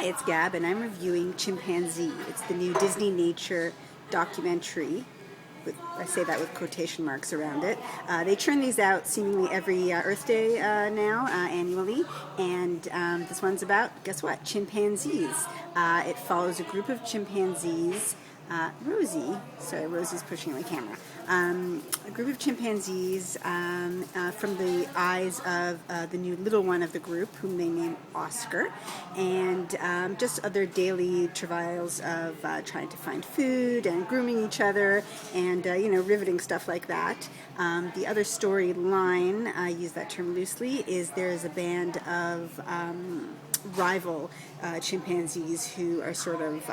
Hi, it's Gab, and I'm reviewing Chimpanzee. It's the new Disney nature documentary. I say that with quotation marks around it. They churn these out seemingly every Earth Day now, annually, and this one's about, guess what, chimpanzees. It follows a group of chimpanzees. Rosie's pushing the camera. A group of chimpanzees from the eyes of the new little one of the group, whom they name Oscar, and just other daily travails of trying to find food and grooming each other and, riveting stuff like that. The other storyline, I use that term loosely, is there is a band of rival chimpanzees who are sort of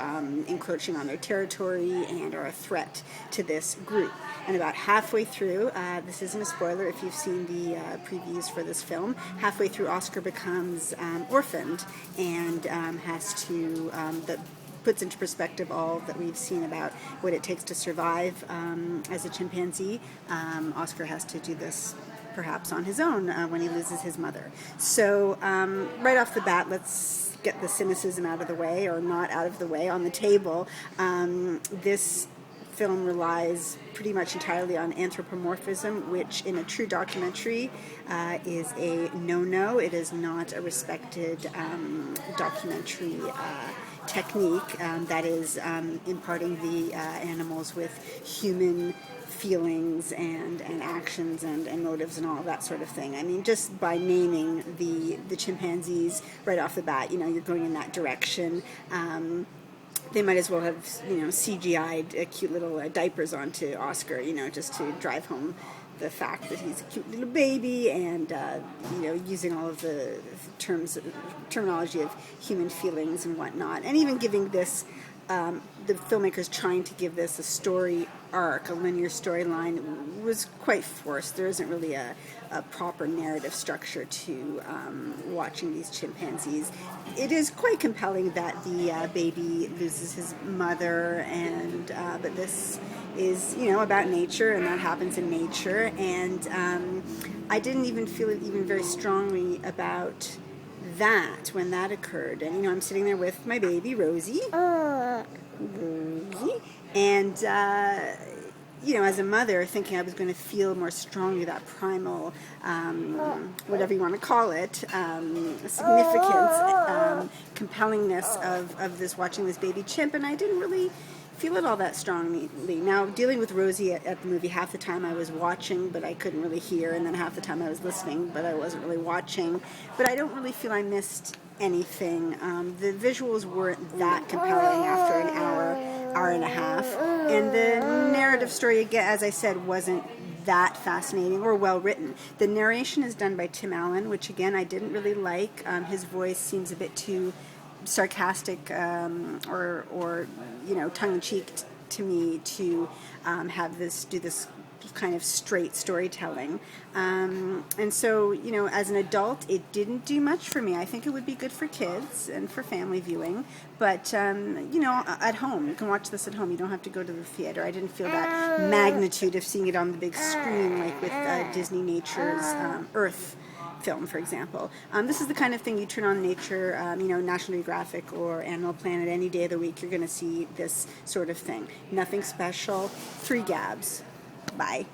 encroaching on their territory and are a threat to this group. And about halfway through, this isn't a spoiler if you've seen the previews for this film, halfway through Oscar becomes orphaned and has to, that puts into perspective all that we've seen about what it takes to survive as a chimpanzee. Oscar has to do this perhaps on his own when he loses his mother. So right off the bat, let's get the cynicism out of the way, or not out of the way, on the table. This film relies pretty much entirely on anthropomorphism, which in a true documentary is a no-no. It is not a respected documentary technique that is imparting the animals with human feelings and actions and motives and all of that sort of thing. I mean, just by naming the chimpanzees right off the bat, you're going in that direction. They might as well have, CGI'd cute little diapers onto Oscar, just to drive home the fact that he's a cute little baby, and using all of the terminology of human feelings and whatnot, and even giving this, the filmmakers trying to give this a story arc, a linear storyline, was quite forced. There isn't really a proper narrative structure to watching these chimpanzees. It is quite compelling that the baby loses his mother, and but this is about nature, and that happens in nature, and I didn't even feel it even very strongly about that when that occurred. And I'm sitting there with my baby Rosie, and as a mother, thinking I was going to feel more strongly that primal, whatever you want to call it, significance, compellingness of this, watching this baby chimp, and I didn't really feel it all that strongly. Now, dealing with Rosie at the movie, half the time I was watching, but I couldn't really hear, and then half the time I was listening, but I wasn't really watching. But I don't really feel I missed anything. The visuals weren't that compelling after an hour and a half, and the narrative story, again, as I said, wasn't that fascinating or well written. The narration is done by Tim Allen, which again I didn't really like. His voice seems a bit too sarcastic or tongue-in-cheek to me to do this kind of straight storytelling, and so as an adult it didn't do much for me. I think it would be good for kids and for family viewing, but at home you can watch this at home. You don't have to go to the theater. I didn't feel that magnitude of seeing it on the big screen like with Disney Nature's Earth film, for example. This is the kind of thing you turn on Nature, National Geographic or Animal Planet any day of the week. You're going to see this sort of thing. Nothing special. 3 Gabs. Bye.